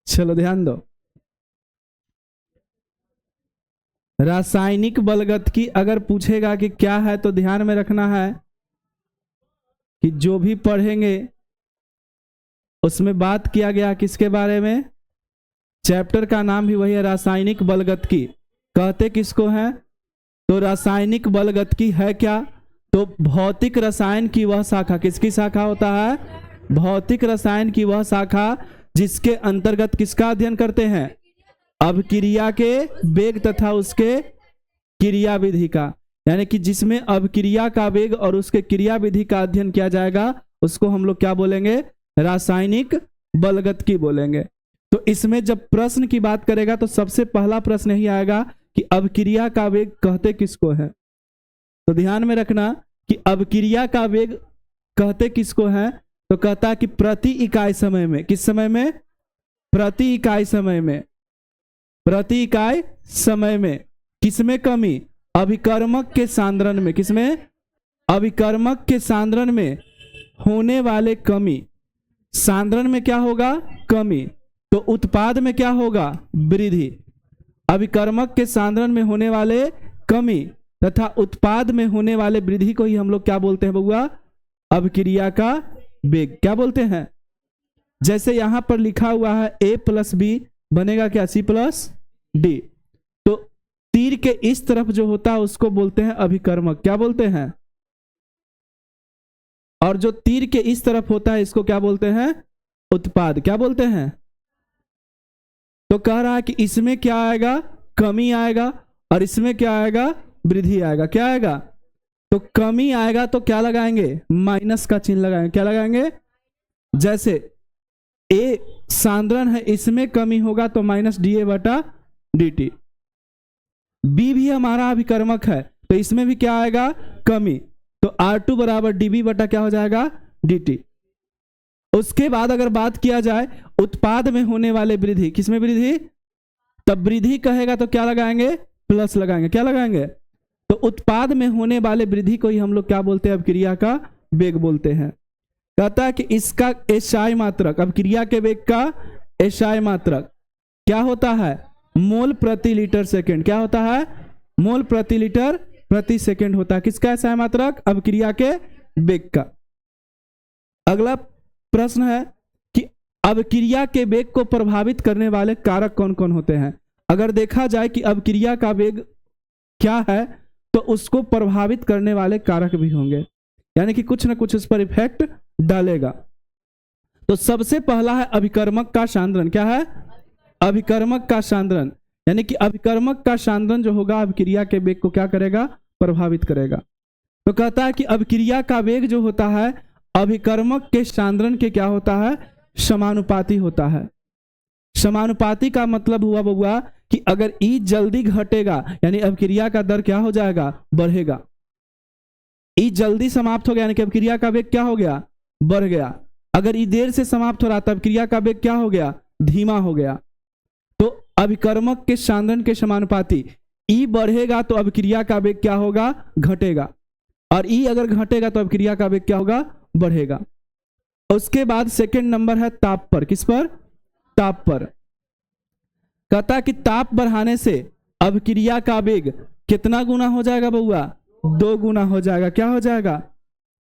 चलो ध्यान दो, रासायनिक बलगतकी अगर पूछेगा कि क्या है तो ध्यान में रखना है कि जो भी पढ़ेंगे उसमें बात किया गया किसके बारे में, चैप्टर का नाम भी वही है, रासायनिक बलगतकी। कहते किसको है, तो रासायनिक बलगतकी है क्या, तो भौतिक रसायन की वह शाखा, किसकी शाखा होता है, भौतिक रसायन की वह शाखा जिसके अंतर्गत किसका अध्ययन करते हैं, अभिक्रिया के वेग तथा उसके क्रिया विधि का, यानी कि जिसमें अभिक्रिया का वेग और उसके क्रिया विधि का अध्ययन किया जाएगा उसको हम लोग क्या बोलेंगे, रासायनिक बलगतकी बोलेंगे। तो इसमें जब प्रश्न की बात करेगा तो सबसे पहला प्रश्न यही आएगा कि अभिक्रिया का वेग कहते किसको है। तो ध्यान में रखना कि अभिक्रिया का वेग कहते किसको है, तो कहता है कि प्रति इकाई समय में, किस समय में, प्रति इकाई समय में, प्रति इकाई समय में किसमें कमी, अभिकर्मक के सांद्रण में, किसमें, अभिकर्मक के सांद्रण में होने वाले कमी, सांद्रण में क्या होगा, कमी, तो उत्पाद में क्या होगा, वृद्धि। अभिकर्मक के सांद्रण में होने वाले कमी तथा उत्पाद में होने वाले वृद्धि को ही हम लोग क्या बोलते हैं बउआ, अभिक्रिया का वेग। क्या बोलते हैं, जैसे यहां पर लिखा हुआ है A + B बनेगा क्या, C + D, तो तीर के इस तरफ जो होता है उसको बोलते हैं अभिकर्मक, क्या बोलते हैं, और जो तीर के इस तरफ होता है इसको क्या बोलते हैं, उत्पाद, क्या बोलते हैं। तो कह रहा है कि इसमें क्या आएगा, कमी आएगा, और इसमें क्या आएगा, वृद्धि आएगा। क्या आएगा, तो कमी आएगा तो क्या लगाएंगे, माइनस का चिन्ह लगाएंगे। क्या लगाएंगे, जैसे ए सांद्रण है इसमें कमी होगा तो -dA/dt। बी भी हमारा अभिकर्मक है तो इसमें भी क्या आएगा, कमी, तो R2 = dB/ क्या हो जाएगा, dt। उसके बाद अगर बात किया जाए उत्पाद में होने वाले वृद्धि, किसमें वृद्धि, तब वृद्धि कहेगा तो क्या लगाएंगे, प्लस लगाएंगे। क्या लगाएंगे, तो उत्पाद में होने वाले वृद्धि को ही हम लोग क्या बोलते हैं, अभिक्रिया का वेग बोलते हैं। कहता है कि इसका SI मात्रक, अभिक्रिया के वेग का SI मात्रक क्या होता है, मोल प्रति लीटर सेकेंड। क्या होता है, मोल प्रति लीटर प्रति सेकेंड होता है। किसका SI मात्रक, अभिक्रिया के वेग का। अगला प्रश्न है कि अभिक्रिया के वेग को प्रभावित करने वाले कारक कौन कौन होते हैं। अगर देखा जाए कि अभिक्रिया का वेग क्या है तो उसको प्रभावित करने वाले कारक भी होंगे, यानी कि कुछ ना कुछ उस पर इफेक्ट डालेगा। तो सबसे पहला है अभिकर्मक का सांद्रण। क्या है, अभिकर्मक का सांद्रण, यानी कि अभिकर्मक का सांद्रण जो होगा अभिक्रिया के वेग को क्या करेगा, प्रभावित करेगा। तो कहता है कि अभिक्रिया का वेग जो होता है अभिकर्मक के सांद्रण के क्या होता है, समानुपाती होता है। समानुपाती का मतलब हुआ बउआ कि अगर E जल्दी घटेगा यानी अभिक्रिया का दर क्या हो जाएगा, बढ़ेगा। E जल्दी समाप्त हो गया यानी कि अभिक्रिया का वेग क्या हो गया, बढ़ गया। अगर E देर से समाप्त हो रहा था अभिक्रिया का वेग क्या हो गया, धीमा हो गया। तो अभिकर्मक के सांद्रण के समानुपाती E बढ़ेगा तो अभिक्रिया का वेग क्या होगा, घटेगा, और E अगर घटेगा तो अभिक्रिया का वेग क्या होगा, बढ़ेगा। उसके बाद सेकंड नंबर है ताप पर। किस पर, ताप पर। कहता है कि ताप बढ़ाने से अभिक्रिया का वेग कितना गुना हो जाएगा बउआ, 2 गुना हो जाएगा। क्या हो जाएगा,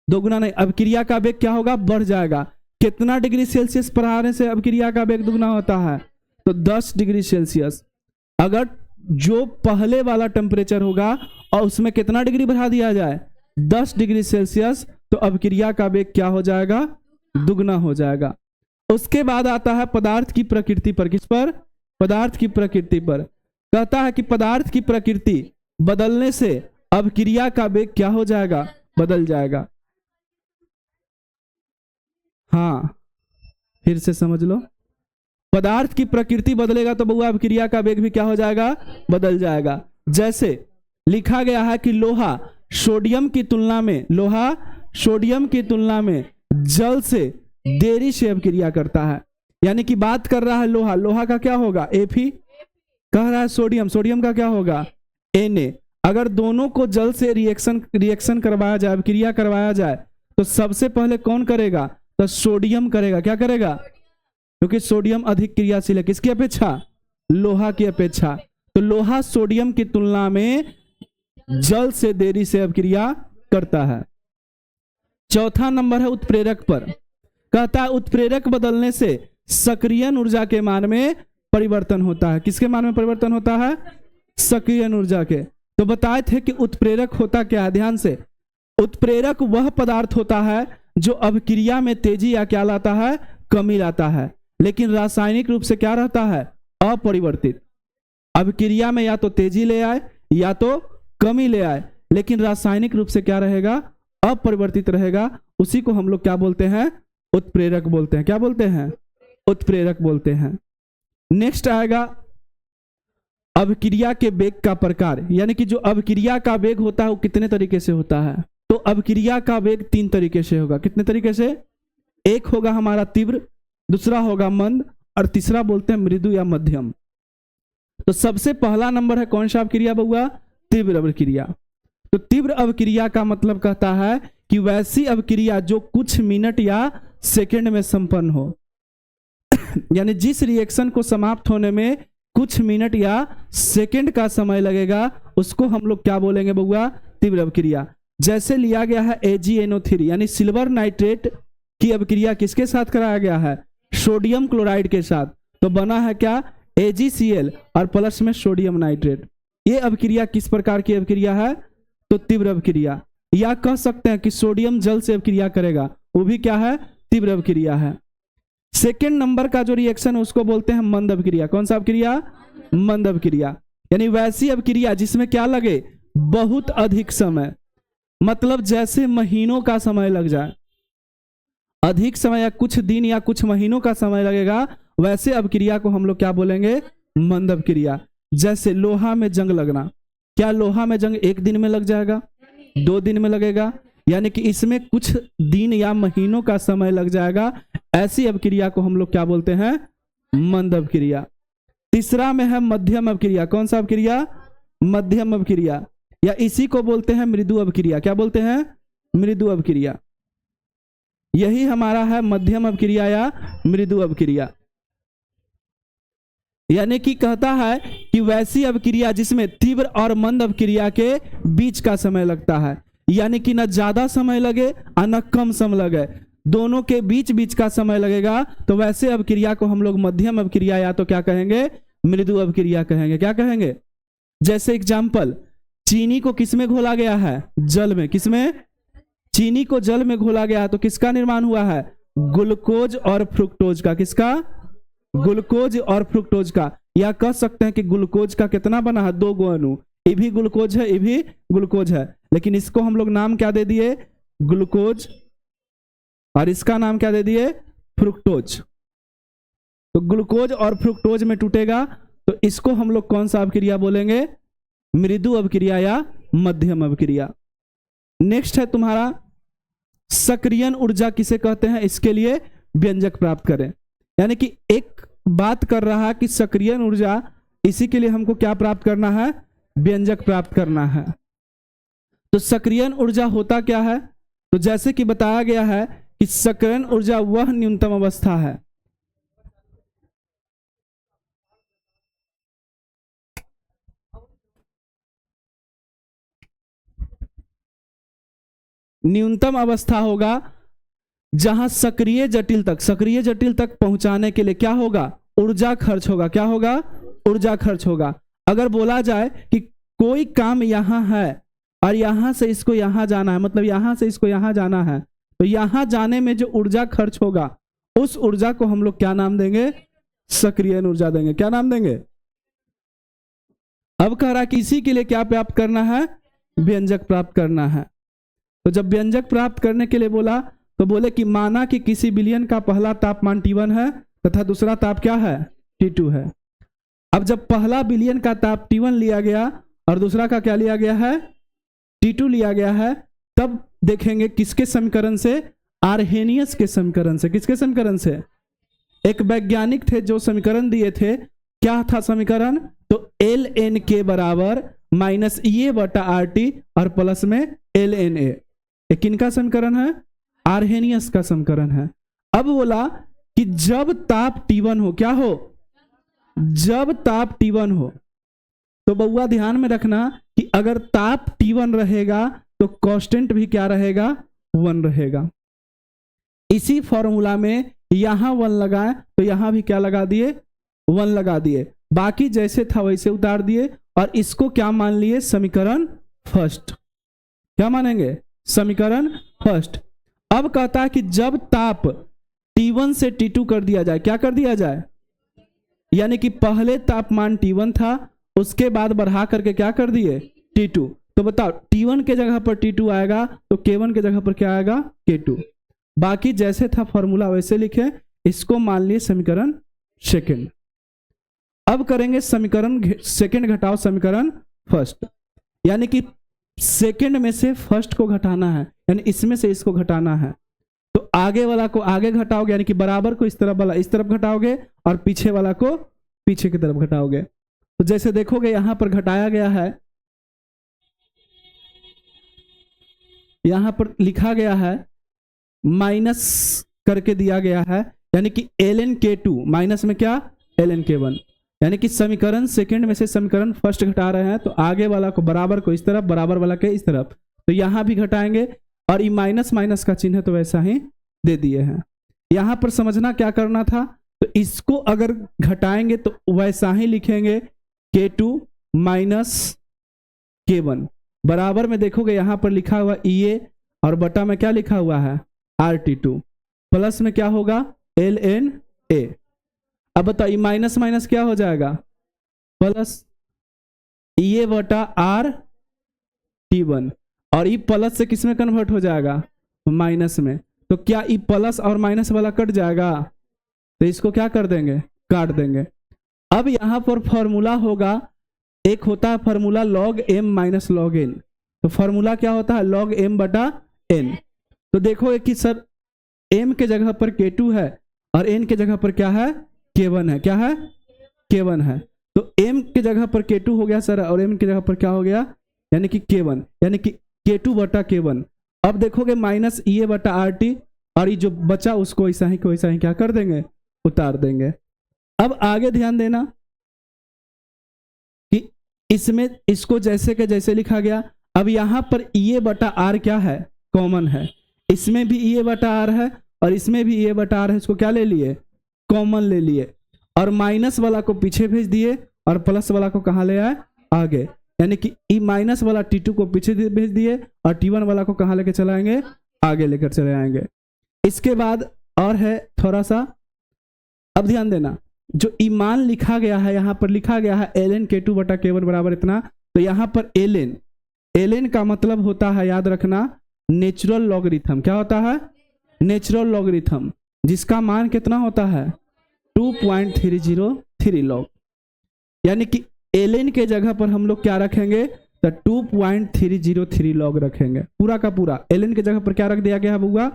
2 गुना नहीं, अभिक्रिया का वेग क्या होगा, बढ़ जाएगा। कितना डिग्री सेल्सियस बढ़ाने से अभिक्रिया का वेग दुगना होता है, तो 10 डिग्री सेल्सियस। अगर जो पहले वाला टेम्परेचर होगा और उसमें कितना डिग्री बढ़ा दिया जाए, 10 डिग्री सेल्सियस, तो अभिक्रिया का वेग क्या हो जाएगा, दुगना हो जाएगा। उसके बाद आता है पदार्थ की प्रकृति पर। किस पर, पदार्थ की प्रकृति पर। कहता है कि पदार्थ की प्रकृति बदलने से अभिक्रिया का वेग क्या हो जाएगा, बदल जाएगा। हाँ, फिर से समझ लो, पदार्थ की प्रकृति बदलेगा तो बउआ अभिक्रिया का वेग भी क्या हो जाएगा, बदल जाएगा। जैसे लिखा गया है कि लोहा सोडियम की तुलना में, लोहा सोडियम की तुलना में जल से देरी से अभिक्रिया करता है। यानी कि बात कर रहा है लोहा, लोहा का क्या होगा, Fe। कह रहा है सोडियम, सोडियम का क्या होगा, Na। अगर दोनों को जल से रिएक्शन करवाया जाए, अभिक्रिया करवाया जाए, तो सबसे पहले कौन करेगा, तो सोडियम करेगा। क्या करेगा, क्योंकि सोडियम अधिक क्रियाशील है, किसकी अपेक्षा? लोहा की अपेक्षा। तो लोहा सोडियम की तुलना में जल से देरी से अभिक्रिया करता है। चौथा नंबर है उत्प्रेरक पर। कहता है उत्प्रेरक बदलने से सक्रियण ऊर्जा के मान में परिवर्तन होता है। किसके मान में परिवर्तन होता है? सक्रियण ऊर्जा के। तो बताए थे कि उत्प्रेरक होता क्या है, ध्यान से। उत्प्रेरक वह पदार्थ होता है जो अभिक्रिया में तेजी या क्या लाता है? कमी लाता है, लेकिन रासायनिक रूप से क्या रहता है? अपरिवर्तित। अभिक्रिया में या तो तेजी ले आए या तो कमी ले आए, लेकिन रासायनिक रूप से क्या रहेगा? अपरिवर्तित रहेगा। उसी को हम लोग क्या बोलते हैं? उत्प्रेरक बोलते हैं। क्या बोलते हैं? उत्प्रेरक बोलते हैं। नेक्स्ट आएगा अभिक्रिया के वेग का प्रकार, यानी कि जो अभिक्रिया का वेग होता है वो कितने तरीके से होता है? तो अभिक्रिया का वेग 3 तरीके से होगा। कितने तरीके से? एक होगा हमारा तीव्र, दूसरा होगा मंद, और तीसरा बोलते हैं मृदु या मध्यम। तो सबसे पहला नंबर है कौन सा अभिक्रिया बउआ? तीव्र अभिक्रिया। तो तीव्र अभिक्रिया का मतलब कहता है कि वैसी अभिक्रिया जो कुछ मिनट या सेकंड में संपन्न हो, यानी जिस रिएक्शन को समाप्त होने में कुछ मिनट या सेकंड का समय लगेगा, उसको हम लोग क्या बोलेंगे बउआ? तीव्र अभिक्रिया। जैसे लिया गया है AgNO3 यानी सिल्वर नाइट्रेट की अभिक्रिया किसके साथ कराया गया है? सोडियम क्लोराइड के साथ। तो बना है क्या? AgCl और प्लस में सोडियम नाइट्रेट। ये अभिक्रिया किस प्रकार की अभिक्रिया है? तो तीव्र अभिक्रिया। या कह सकते हैं कि सोडियम जल से अभिक्रिया करेगा, वो भी क्या है? तीव्र अभिक्रिया है। सेकेंड नंबर का जो रिएक्शन है उसको बोलते हैं मंद अभिक्रिया। कौन सा अभिक्रिया? मंद अभिक्रिया। यानी वैसी अभिक्रिया जिसमें क्या लगे? बहुत अधिक समय, मतलब जैसे महीनों का समय लग जाए, अधिक समय या कुछ दिन या कुछ महीनों का समय लगेगा, वैसे अभिक्रिया को हम लोग क्या बोलेंगे? मंद अभिक्रिया। जैसे लोहा में जंग लगना, क्या लोहा में जंग 1 दिन में लग जाएगा? 2 दिन में लगेगा? यानी कि इसमें कुछ दिन या महीनों का समय लग जाएगा। ऐसी अभिक्रिया को हम लोग क्या बोलते हैं? मंद अभिक्रिया। तीसरा में है मध्यम अभिक्रिया। कौन सा अभिक्रिया? मध्यम अभिक्रिया, या इसी को बोलते हैं मृदु अभिक्रिया। क्या बोलते हैं? मृदु अभिक्रिया। यही हमारा है मध्यम अभिक्रिया या मृदु अभिक्रिया। यानी कि कहता है कि वैसी अभिक्रिया जिसमें तीव्र और मंद अभिक्रिया के बीच का समय लगता है, यानी कि न ज्यादा समय लगे और न कम समय लगे, दोनों के बीच बीच का समय लगेगा, तो वैसे अभिक्रिया को हम लोग मध्यम अभिक्रिया या तो क्या कहेंगे? मृदु अभिक्रिया कहेंगे। क्या कहेंगे? जैसे एग्जाम्पल, चीनी को किसमें घोला गया है? जल में। किसमें? चीनी को जल में घोला गया, तो किसका निर्माण हुआ है? ग्लूकोज और फ्रुक्टोज का। किसका? ग्लूकोज और फ्रुक्टोज का। या कह सकते हैं कि ग्लूकोज का कितना बना है? 2 गो अणु। ये भी ग्लूकोज है, ये भी ग्लूकोज है, लेकिन इसको हम लोग नाम क्या दे दिए? ग्लूकोज, और इसका नाम क्या दे दिए? फ्रुक्टोज। तो ग्लूकोज और फ्रुक्टोज में टूटेगा, तो इसको हम लोग कौन सा अभिक्रिया बोलेंगे? मृदु अभिक्रिया या मध्यम अभिक्रिया। नेक्स्ट है तुम्हारा सक्रियण ऊर्जा किसे कहते हैं? इसके लिए व्यंजक प्राप्त करें। यानी कि एक बात कर रहा है कि सक्रियण ऊर्जा, इसी के लिए हमको क्या प्राप्त करना है? व्यंजक प्राप्त करना है। तो सक्रियण ऊर्जा होता क्या है? तो जैसे कि बताया गया है कि सक्रियण ऊर्जा वह न्यूनतम अवस्था है न्यूनतम अवस्था होगा जहां सक्रिय जटिल तक पहुंचाने के लिए क्या होगा? ऊर्जा खर्च होगा। क्या होगा? ऊर्जा खर्च होगा। अगर बोला जाए कि कोई काम यहां है और यहां से इसको यहां जाना है, मतलब यहां से इसको यहां जाना है, तो यहां जाने में जो ऊर्जा खर्च होगा, उस ऊर्जा को हम लोग क्या नाम देंगे? सक्रियण ऊर्जा देंगे। क्या नाम देंगे? अब कह रहा कि इसी के लिए क्या प्राप्त करना है? व्यंजक प्राप्त करना है। तो जब व्यंजक प्राप्त करने के लिए बोला, तो बोले कि माना कि किसी विलयन का पहला तापमान T1 है तथा दूसरा ताप क्या है? T2 है। अब जब पहला विलयन का ताप T1 लिया गया और दूसरा का क्या लिया गया है? T2 लिया गया है, तब देखेंगे किसके समीकरण से? आर्हेनियस के समीकरण से। किसके समीकरण से? एक वैज्ञानिक थे जो समीकरण दिए थे। क्या था समीकरण? तो ln के बराबर -EA/RT और प्लस में ln A। किनका समीकरण है? आर्हेनियस का समीकरण है। अब बोला कि जब ताप T1 हो, क्या हो, जब ताप T1 हो, तो बउआ ध्यान में रखना कि अगर ताप T1 रहेगा तो कांस्टेंट भी क्या रहेगा, 1 रहेगा। इसी फॉर्मूला में यहां 1 लगाए तो यहां भी क्या लगा दिए, 1 लगा दिए, बाकी जैसे था वैसे उतार दिए और इसको क्या मान लिए, समीकरण फर्स्ट। क्या मानेंगे, समीकरण फर्स्ट। अब कहता है कि जब ताप T1 से T2 कर दिया जाए, क्या कर दिया जाए, यानी कि पहले तापमान T1 था, उसके बाद बढ़ा करके क्या कर दिए, T2। तो बताओ T1 के जगह पर T2 आएगा तो K1 के जगह पर क्या आएगा, K2। बाकी जैसे था फॉर्मूला वैसे लिखे, इसको मान लिए समीकरण सेकंड। अब करेंगे समीकरण सेकंड घटाओ समीकरण फर्स्ट, यानी कि सेकंड में से फर्स्ट को घटाना है, यानी इसमें से इसको घटाना है। तो आगे वाला को आगे घटाओगे, यानी कि बराबर को इस तरफ वाला इस तरफ घटाओगे और पीछे वाला को पीछे की तरफ घटाओगे। तो जैसे देखोगे यहां पर घटाया गया है, यहां पर लिखा गया है माइनस करके दिया गया है, यानी कि ln K2 माइनस में क्या, ln K1, यानी कि समीकरण सेकंड में से समीकरण फर्स्ट घटा रहे हैं। तो आगे वाला को बराबर को इस तरफ, बराबर वाला के इस तरफ, तो यहां भी घटाएंगे और ये माइनस माइनस का चिन्ह है तो वैसा ही दे दिए हैं। यहां पर समझना क्या करना था, तो इसको अगर घटाएंगे तो वैसा ही लिखेंगे K2 माइनस K1, बराबर में देखोगे यहां पर लिखा हुआ EA और बटा में क्या लिखा हुआ है, RT2, प्लस में क्या होगा, ln A। अब बताइए माइनस माइनस क्या हो जाएगा, प्लस EA बटा RT1, और ई प्लस से किस में कन्वर्ट हो जाएगा, माइनस में। तो क्या ई प्लस और माइनस वाला कट जाएगा, तो इसको क्या कर देंगे, काट देंगे। अब यहां पर फॉर्मूला होगा, एक होता है formula log m minus log n, तो फॉर्मूला क्या होता है, log m बटा n। तो देखो कि सर m के जगह पर K2 है और n के जगह पर क्या है, K1 है, क्या है, K1 है। तो m के जगह पर K2 हो गया सर और m की जगह पर क्या हो गया, यानी कि K1, यानी कि K2 बटा K1। अब देखोगे माइनस EA बटा RT, और ये जो बचा उसको ऐसा ही को ऐसा ही क्या कर देंगे, उतार देंगे। अब आगे ध्यान देना कि इसमें इसको जैसे के जैसे लिखा गया। अब यहां पर EA बटा R क्या है, कॉमन है, इसमें भी EA बटा R है और इसमें भी EA बटा R है, इसको क्या ले लिए, कॉमन ले लिए, और माइनस वाला को पीछे भेज दिए और प्लस वाला को कहां ले आए, आगे, यानी कि ई माइनस वाला T2 को पीछे भेज दिए और T1 वाला को कहां लेके चलाएंगे, आगे लेकर चले आएंगे। इसके बाद और है थोड़ा सा, अब ध्यान देना, जो ईमान लिखा गया है यहां पर लिखा गया है ln K2 बटा K1 बराबर इतना, तो यहां पर ln का मतलब होता है, याद रखना, नेचुरल लॉगरिथम। क्या होता है, नेचुरल लॉगरिथम, जिसका मान कितना होता है, 2.303 लॉग, यानी कि ln के जगह पर हम लोग क्या रखेंगे, तो 2.303 लॉग रखेंगे, पूरा का पूरा ln के जगह पर क्या रख दिया गया है बुआ,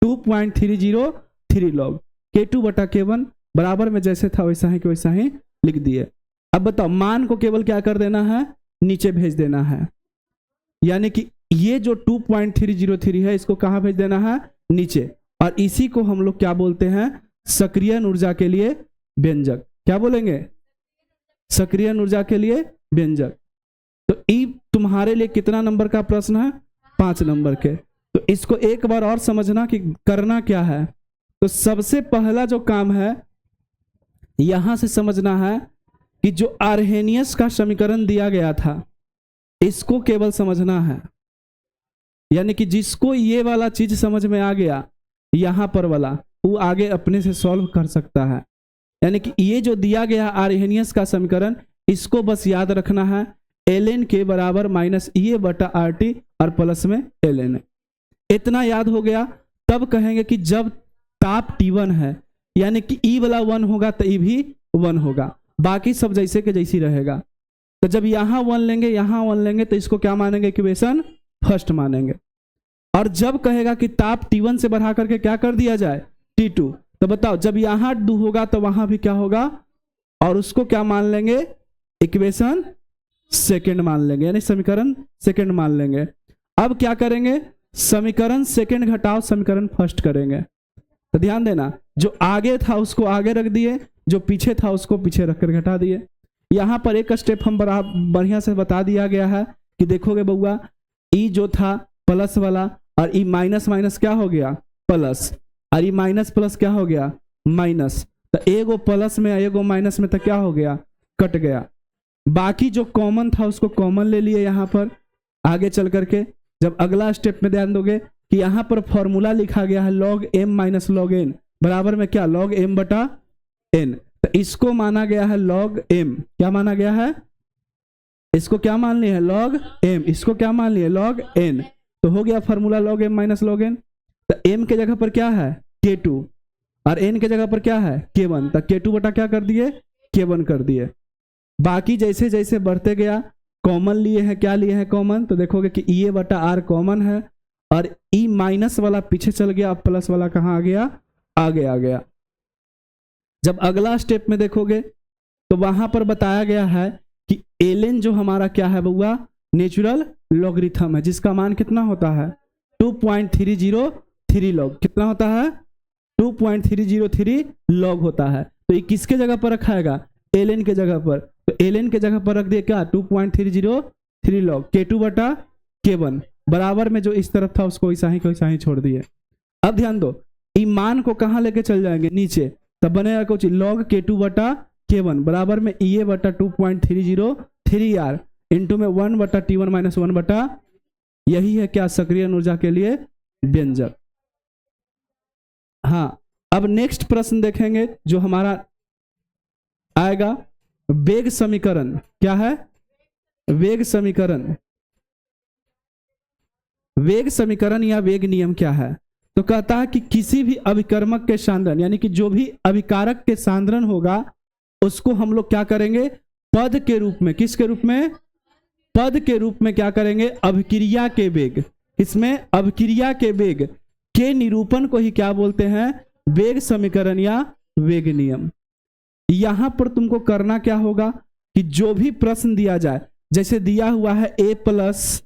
2.303 लॉग K2 बटा K1 बराबर में जैसे था वैसा ही वैसा ही लिख दिए। अब बताओ मान को केवल क्या कर देना है, नीचे भेज देना है, यानी कि ये जो 2.303 है इसको कहां भेज देना है, नीचे, और इसी को हम लोग क्या बोलते हैं, सक्रिय ऊर्जा के लिए व्यंजक। क्या बोलेंगे, सक्रिय ऊर्जा के लिए व्यंजक। तो ई तुम्हारे लिए कितना नंबर का प्रश्न है, 5 नंबर के। तो इसको एक बार और समझना कि करना क्या है। तो सबसे पहला जो काम है यहां से समझना है कि जो आर्हेनियस का समीकरण दिया गया था इसको केवल समझना है, यानी कि जिसको ये वाला चीज समझ में आ गया यहां पर वाला, वो आगे अपने से सॉल्व कर सकता है। यानी कि ये जो दिया गया आर्हेनियस का समीकरण, इसको बस याद रखना है, ln के बराबर माइनस EA बटा RT और प्लस में ln। इतना याद हो गया, तब कहेंगे कि जब ताप T1 है, यानी कि E वाला 1 होगा तो E भी 1 होगा, बाकी सब जैसे के जैसी रहेगा। तो जब यहां 1 लेंगे यहां 1 लेंगे तो इसको क्या मानेंगे, इक्वेशन फर्स्ट मानेंगे। और जब कहेगा कि ताप T1 से बढ़ा करके क्या कर दिया जाए, T2, तो बताओ जब यहां 2 होगा तो वहां भी क्या होगा, और उसको क्या मान लेंगे, इक्वेशन सेकंड मान लेंगे, यानी समीकरण सेकंड मान लेंगे। अब क्या करेंगे, समीकरण सेकंड घटाओ समीकरण फर्स्ट करेंगे। तो ध्यान देना, जो आगे था उसको आगे रख दिए, जो पीछे था उसको पीछे रखकर घटा दिए। यहाँ पर एक स्टेप हम बड़ा बढ़िया से बता दिया गया है कि देखोगे बउआ, ई जो था प्लस वाला और ई माइनस माइनस क्या हो गया प्लस, और ई माइनस प्लस क्या हो गया माइनस। तो एगो प्लस में एगो माइनस में तो क्या हो गया कट गया। बाकी जो कॉमन था उसको कॉमन ले लिए यहाँ पर। आगे चल करके जब अगला स्टेप में ध्यान दोगे कि यहाँ पर फॉर्मूला लिखा गया है log m minus log n बराबर में क्या log m बटा n। तो इसको माना गया है log m, क्या माना गया है, इसको क्या मान लिया है log m, इसको क्या मान लिया log n। तो हो गया formula log m minus log n। तो m के जगह पर क्या है k2 और n के जगह पर क्या है k1। तो k2 बटा क्या कर दिए k1 कर दिए। बाकी जैसे जैसे बढ़ते गया कॉमन लिए हैं, क्या लिए हैं कॉमन, तो देखोगे कि e बटा r कॉमन है और e माइनस वाला पीछे चल गया, अब प्लस वाला कहाँ आ गया आगे आ गया। जब अगला स्टेप में देखोगे तो वहां पर बताया गया है कि ln जो हमारा क्या है बउआ नेचुरल लॉगरिथम है, जिसका मान कितना होता है 2.303 लॉग, कितना होता है 2.303 लॉग होता है। तो ये किसके जगह पर रखाएगा ln के जगह पर। तो ln के जगह पर रख दिए क्या 2.303 लॉग k2 बटा k1 बराबर में जो इस तरफ था उसको ऐसा ही छोड़ दिए। अब ध्यान दो, ईमान को कहाँ लेके चल जाएंगे नीचे, तब बनेगा कुछ log k2 बटा k1 बराबर में EA बटा 2.303 r इंटू में 1 बटा T1 माइनस 1 बटा, यही है क्या सक्रिय ऊर्जा के लिए व्यंजक। हाँ, अब नेक्स्ट प्रश्न देखेंगे जो हमारा आएगा वेग समीकरण। क्या है वेग समीकरण, वेग समीकरण या वेग नियम क्या है। तो कहता है कि किसी भी अभिकर्मक के सांद्रण यानी कि जो भी अभिकारक के सांद्रण होगा उसको हम लोग क्या करेंगे पद के रूप में, किसके रूप में पद के रूप में क्या करेंगे अभिक्रिया के वेग। इसमें अभिक्रिया के वेग के निरूपण को ही क्या बोलते हैं वेग समीकरण या वेग नियम। यहां पर तुमको करना क्या होगा कि जो भी प्रश्न दिया जाए, जैसे दिया हुआ है a प्लस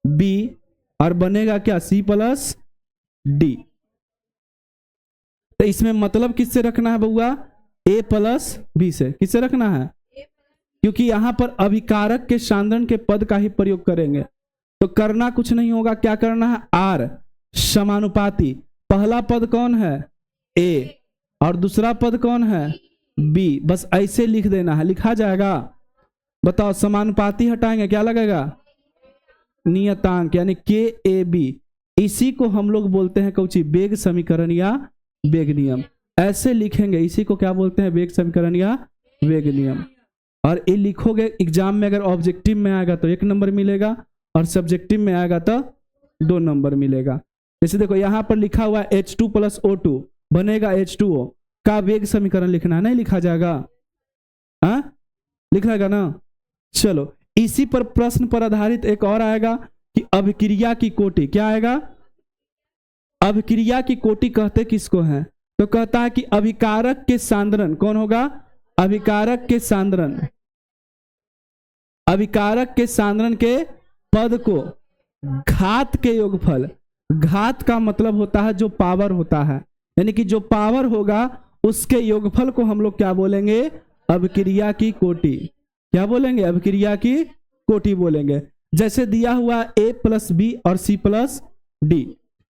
बी और बनेगा क्या c प्लस डी, तो इसमें मतलब किससे रखना है बउआ a प्लस बी से, किससे रखना है, क्योंकि यहां पर अभिकारक के सांद्रण के पद का ही प्रयोग करेंगे। तो करना कुछ नहीं होगा, क्या करना है r समानुपाती, पहला पद कौन है a और दूसरा पद कौन है b, बस ऐसे लिख देना है, लिखा जाएगा। बताओ समानुपाती हटाएंगे क्या लगेगा नियतांक यानी के ए बी, इसी को हम लोग बोलते हैं कौची वेग समीकरण या वेग नियम। ऐसे लिखेंगे, इसी को क्या बोलते हैं वेग समीकरण या वेग नियम। और ये लिखोगे एग्जाम में, अगर ऑब्जेक्टिव में आएगा तो 1 नंबर मिलेगा और सब्जेक्टिव में आएगा तो 2 नंबर मिलेगा। जैसे देखो यहाँ पर लिखा हुआ है H2 प्लस O2 बनेगा H2O का वेग समीकरण लिखना, नहीं लिखा जाएगा, हाँ लिखेगा ना। चलो इसी पर प्रश्न पर आधारित एक और आएगा कि अभिक्रिया की कोटि, क्या आएगा अभिक्रिया की कोटि कहते किसको हैं, तो कहता है कि अभिकारक के सांद्रण कौन होगा अभिकारक के सांद्रण, अभिकारक के सांद्रण के पद को घात के योगफल, घात का मतलब होता है जो पावर होता है, यानी कि जो पावर होगा उसके योगफल को हम लोग क्या बोलेंगे अभिक्रिया की कोटि, क्या बोलेंगे अभिक्रिया की कोटि बोलेंगे। जैसे दिया हुआ a प्लस बी और c प्लस डी,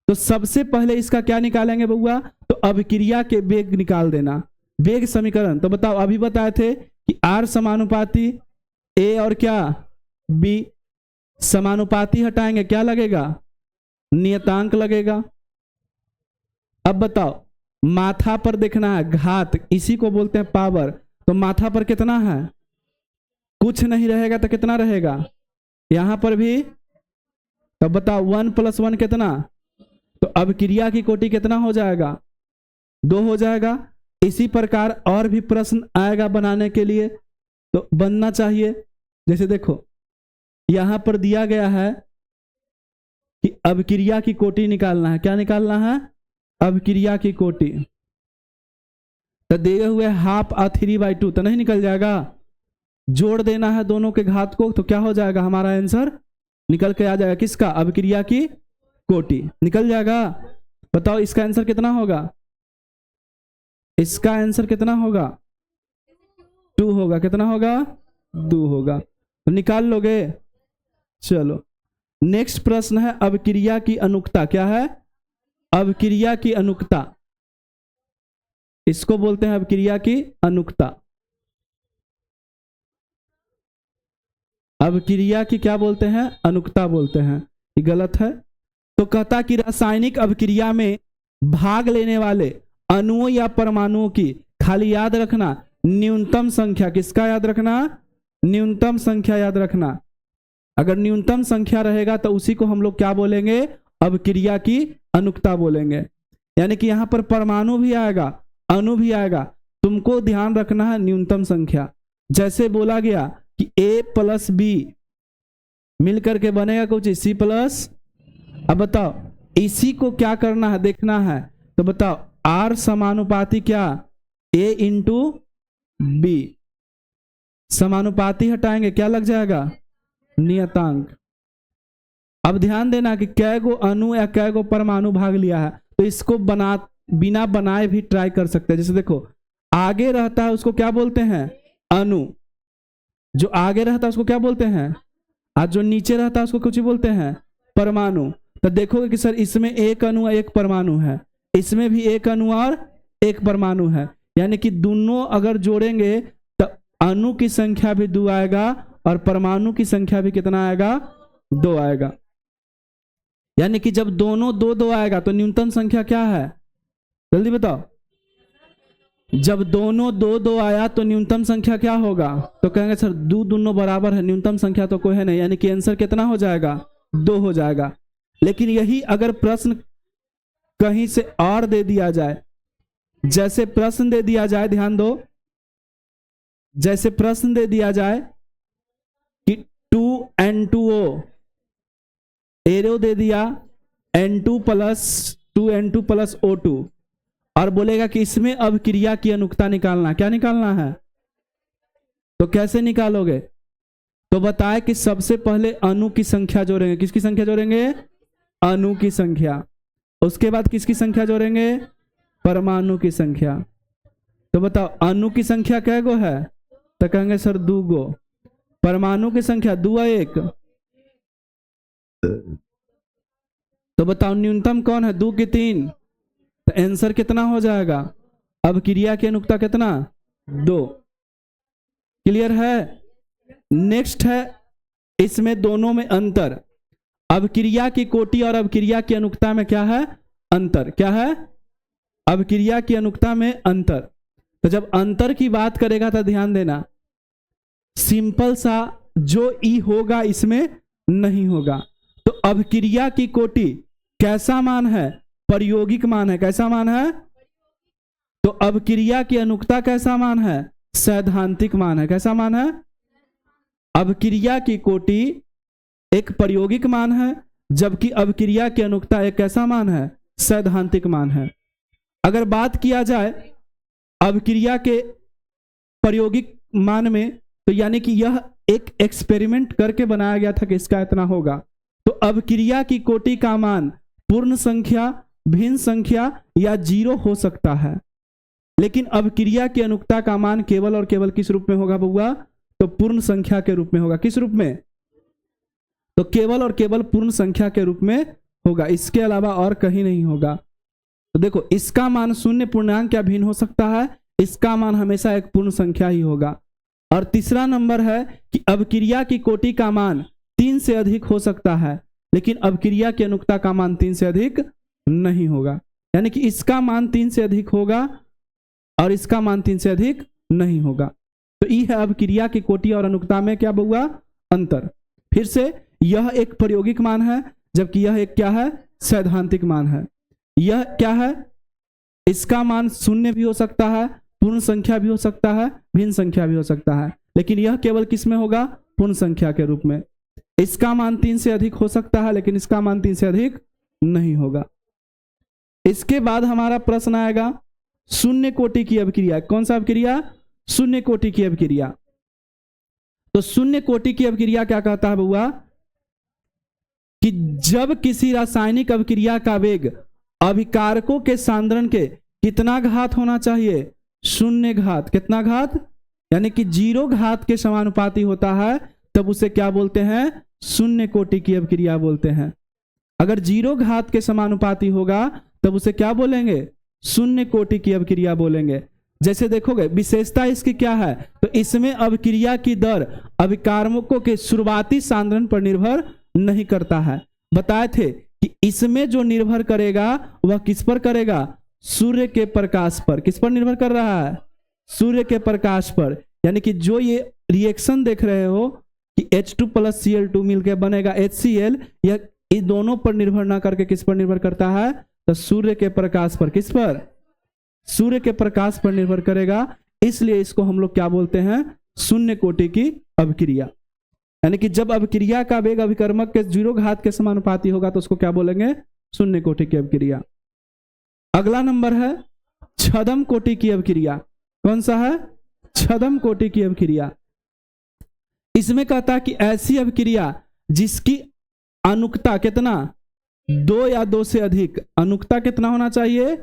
तो सबसे पहले इसका क्या निकालेंगे बउआ, तो अभिक्रिया के वेग निकाल देना, वेग समीकरण। तो बताओ अभी बताए थे कि r समानुपाती a और क्या b, समानुपाती हटाएंगे क्या लगेगा नियतांक लगेगा। अब बताओ माथा पर देखना है घात, इसी को बोलते हैं पावर, तो माथा पर कितना है कुछ नहीं रहेगा तो कितना रहेगा यहां पर भी, तब बताओ 1 + 1 कितना, तो अभिक्रिया की कोटि कितना हो जाएगा 2 हो जाएगा। इसी प्रकार और भी प्रश्न आएगा बनाने के लिए तो बनना चाहिए। जैसे देखो यहां पर दिया गया है कि अभिक्रिया की कोटि निकालना है, क्या निकालना है अभिक्रिया की कोटि, तो दिए हुए 1/2 तो नहीं निकल जाएगा, जोड़ देना है दोनों के घात को, तो क्या हो जाएगा हमारा आंसर निकल के आ जाएगा किसका अभिक्रिया की कोटि निकल जाएगा। बताओ इसका आंसर कितना होगा इसका आंसर कितना होगा? 2 होगा। कितना होगा? 2 होगा। तो निकाल लोगे? चलो नेक्स्ट प्रश्न है अवक्रिया की अनुक्ता। क्या है? अवक्रिया की अनुक्ता, इसको बोलते हैं अवक्रिया की अनुक्ता। अवक्रिया की क्या बोलते हैं? अनुक्ता बोलते हैं। ये गलत है। तो कहता कि रासायनिक अवक्रिया में भाग लेने वाले अणुओं या परमाणुओं की, खाली याद रखना न्यूनतम संख्या। किसका याद रखना? न्यूनतम संख्या याद रखना। अगर न्यूनतम संख्या रहेगा तो उसी को हम लोग क्या बोलेंगे? अवक्रिया की अनुक्ता बोलेंगे। यानी कि यहां पर परमाणु भी आएगा, अणु भी आएगा। तुमको ध्यान रखना है न्यूनतम संख्या। जैसे बोला गया कि A प्लस बी मिलकर के बनेगा कुछ C प्लस। अब बताओ इसी को क्या करना है, देखना है। तो बताओ R समानुपाती क्या? A into B. समानुपाती हटाएंगे क्या लग जाएगा? नियतांक। अब ध्यान देना कि कै गो अणु या कै गो परमाणु भाग लिया है, तो इसको बिना बनाए भी ट्राई कर सकते हैं। जैसे देखो आगे रहता है उसको क्या बोलते हैं? अणु। जो आगे रहता है उसको क्या बोलते हैं? और जो नीचे रहता है उसको कुछ ही बोलते हैं? परमाणु। तो देखोगे कि सर इसमें एक अणु एक परमाणु है, इसमें भी एक अणु और एक परमाणु है। यानी कि दोनों अगर जोड़ेंगे तो अणु की संख्या भी 2 आएगा और परमाणु की संख्या भी कितना आएगा? 2 आएगा। यानी कि जब दोनों 2-2 आएगा तो न्यूनतम संख्या क्या है? जल्दी बताओ। जब दोनों 2-2 आया तो न्यूनतम संख्या क्या होगा? तो कहेंगे सर 2 दोनों बराबर है, न्यूनतम संख्या तो कोई है नहीं। यानी कि आंसर कितना हो जाएगा? 2 हो जाएगा। लेकिन यही अगर प्रश्न कहीं से और दे दिया जाए, जैसे प्रश्न दे दिया जाए, ध्यान दो, जैसे प्रश्न दे दिया जाए कि 2N2O, एरो दे दिया N2 plus 2N2 plus O2 और बोलेगा कि इसमें अवक्रिया की अनुक्ता निकालना। क्या निकालना है? तो कैसे निकालोगे? तो बताए कि सबसे पहले अणु की संख्या जोड़ेंगे। किसकी संख्या जोड़ेंगे? अणु की संख्या। उसके बाद किसकी संख्या जोड़ेंगे? परमाणु की संख्या। तो बताओ अणु की संख्या कै गो है? तो कहेंगे सर 2 गो। परमाणु की संख्या 2 और 1। तो बताओ न्यूनतम कौन है? 2 की 3। तो आंसर कितना हो जाएगा? अवक्रिया की अनुक्ता कितना? 2। क्लियर है? नेक्स्ट है इसमें दोनों में अंतर। अवक्रिया की कोटि और अवक्रिया की अनुक्ता में क्या है? अंतर। क्या है? अवक्रिया की अनुक्ता में अंतर। तो जब अंतर की बात करेगा तो ध्यान देना, सिंपल सा जो ई होगा इसमें नहीं होगा। तो अवक्रिया की कोटि कैसा मान है? प्रायोगिक मान है। कैसा मान है? तो अवक्रिया की अनुक्ता कैसा मान है? सैद्धांतिक मान है। कैसा मान है? अवक्रिया की कोटि एक प्रायोगिक मान है, जबकि अवक्रिया की अनुक्ता एक कैसा मान है? सैद्धांतिक मान है। अगर बात किया जाए अवक्रिया के प्रायोगिक मान में, तो यानी कि यह एक एक्सपेरिमेंट करके बनाया गया था कि इसका इतना होगा। तो अवक्रिया की कोटि का मान पूर्ण संख्या, भिन्न संख्या या 0 हो सकता है। लेकिन अवक्रिया की अनुक्ता का मान केवल और केवल किस रूप में होगा बउआ? तो पूर्ण संख्या के रूप में होगा। किस रूप में? तो केवल और केवल पूर्ण संख्या के रूप में होगा, इसके अलावा और कहीं नहीं होगा। तो देखो इसका मान शून्य, पूर्णांक या भिन्न हो सकता है, इसका मान हमेशा एक पूर्ण संख्या ही होगा। और तीसरा नंबर है कि अवक्रिया की कोटि का मान 3 से अधिक हो सकता है, लेकिन अवक्रिया की अनुक्ता का मान 3 से अधिक नहीं होगा। यानी कि इसका मान 3 से अधिक होगा और इसका मान 3 से अधिक नहीं होगा। तो ये है अवक्रिया की कोटि और अनुक्ता में क्या बउआ? अंतर। फिर से यह एक प्रायोगिक मान है, जबकि यह एक क्या है? सैद्धांतिक मान है। यह क्या है? इसका मान शून्य भी हो सकता है, पूर्ण संख्या भी हो सकता है, भिन्न संख्या भी हो सकता है, लेकिन यह केवल किस में होगा? पूर्ण संख्या के रूप में। इसका मान 3 से अधिक हो सकता है, लेकिन इसका मान 3 से अधिक नहीं होगा। इसके बाद हमारा प्रश्न आएगा शून्य कोटि की अवक्रिया। कौन सा अवक्रिया? शून्य कोटि की अवक्रिया। तो शून्य कोटि की अवक्रिया क्या कहता है बउआ? कि जब किसी रासायनिक अवक्रिया का वेग अभिकारकों के सांद्रण के कितना घात होना चाहिए? शून्य घात। कितना घात? यानी कि 0 घात के समानुपाती होता है, तब उसे क्या बोलते हैं? शून्य कोटि की अभिक्रिया बोलते हैं। अगर 0 घात के समानुपाती होगा तब उसे क्या बोलेंगे? शून्य कोटि की अभिक्रिया बोलेंगे। जैसे देखोगे विशेषता इसकी क्या है, तो इसमें अभिक्रिया की दर अभिकारकों के शुरुआती सांद्रण पर निर्भर नहीं करता है। बताए थे कि इसमें जो निर्भर करेगा वह किस पर करेगा? सूर्य के प्रकाश पर। किस पर निर्भर कर रहा है? सूर्य के प्रकाश पर। यानी कि जो ये रिएक्शन देख रहे हो कि H2 + Cl2 मिलकर बनेगा HCl, यह इन दोनों पर निर्भर ना करके किस पर निर्भर करता है? तो सूर्य के प्रकाश पर। किस पर? सूर्य के प्रकाश पर निर्भर करेगा। इसलिए इसको हम लोग क्या बोलते हैं? शून्य कोटि की अभिक्रिया। यानी कि जब अभिक्रिया का वेग अभिकर्मक के 0 घात के समानुपाती होगा तो उसको क्या बोलेंगे? शून्य कोटि की अभिक्रिया। अगला नंबर है छद्म कोटि की अभिक्रिया। कौन सा है? छद्म कोटि की अभिक्रिया। इसमें कहता है कि ऐसी अभिक्रिया जिसकी अनुकता कितना? 2 या 2 से अधिक। अनुकता कितना होना चाहिए?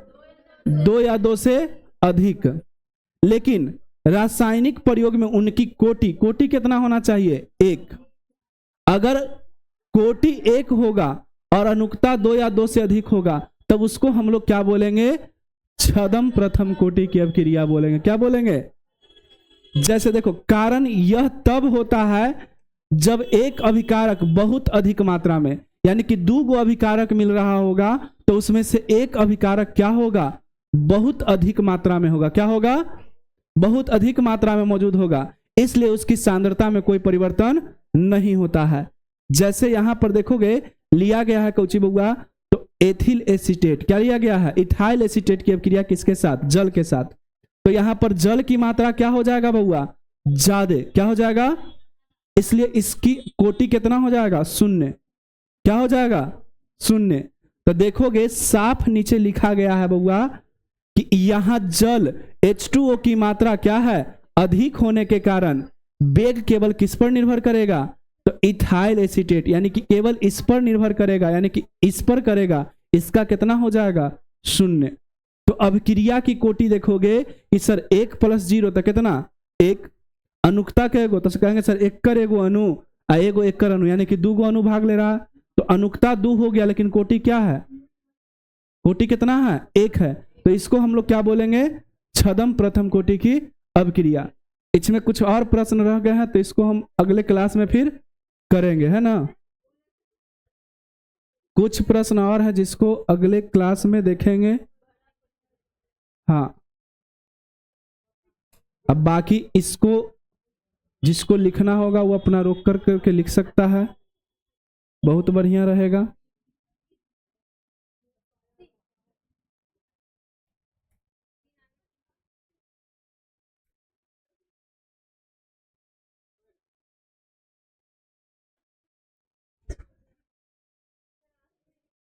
2 या 2 से अधिक। लेकिन रासायनिक प्रयोग में उनकी कोटि कितना होना चाहिए? 1। अगर कोटि 1 होगा और अनुकता 2 या 2 से अधिक होगा तब उसको हम लोग क्या बोलेंगे? छद्म प्रथम कोटि की अभिक्रिया बोलेंगे। क्या बोलेंगे? जैसे देखो, कारण यह तब होता है जब एक अभिकारक बहुत अधिक मात्रा में, यानी कि 2 अभिकारक मिल रहा होगा तो उसमें से एक अभिकारक क्या होगा? बहुत अधिक मात्रा में होगा। क्या होगा? बहुत अधिक मात्रा में मौजूद होगा। इसलिए उसकी सांद्रता में कोई परिवर्तन नहीं होता है। जैसे यहां पर देखोगे लिया गया है कौची बउआ, तो एथिल एसीटेट। क्या लिया गया है? इथाइल एसीटेट की अभिक्रिया किसके साथ? जल के साथ। तो यहां पर जल की मात्रा क्या हो जाएगा बउआ? ज्यादा। क्या हो जाएगा? इसलिए इसकी कोटि कितना हो जाएगा? शून्य। क्या हो जाएगा? शून्य। तो देखोगे साफ नीचे लिखा गया है बउआ कि यहां जल H2O की मात्रा क्या है? अधिक होने के कारण वेग केवल किस पर निर्भर करेगा? तो इथाइल एसीटेट, यानी कि केवल इस पर निर्भर करेगा, यानी कि इस पर करेगा। इसका कितना हो जाएगा? शून्य। तो अभिक्रिया की कोटि देखोगे कि सर 1 + 0 तो कितना? 1। अनुकता कहेगो तो कहेंगे सर 1 कर एगो अणु आ एगो 1 कर अणु, यानी कि 2 अणु भाग ले रहा। तो अनुकता 2 हो गया, लेकिन कोटि क्या है? कोटि कितना है? 1 है। तो इसको हम लोग क्या बोलेंगे? छद्म प्रथम कोटि की अभिक्रिया। इसमें कुछ और प्रश्न रह गए हैं तो इसको हम अगले क्लास में फिर करेंगे, है ना। कुछ प्रश्न और है जिसको अगले क्लास में देखेंगे। हाँ, अब बाकी इसको जिसको लिखना होगा वो अपना रोक करके लिख सकता है, बहुत बढ़िया रहेगा।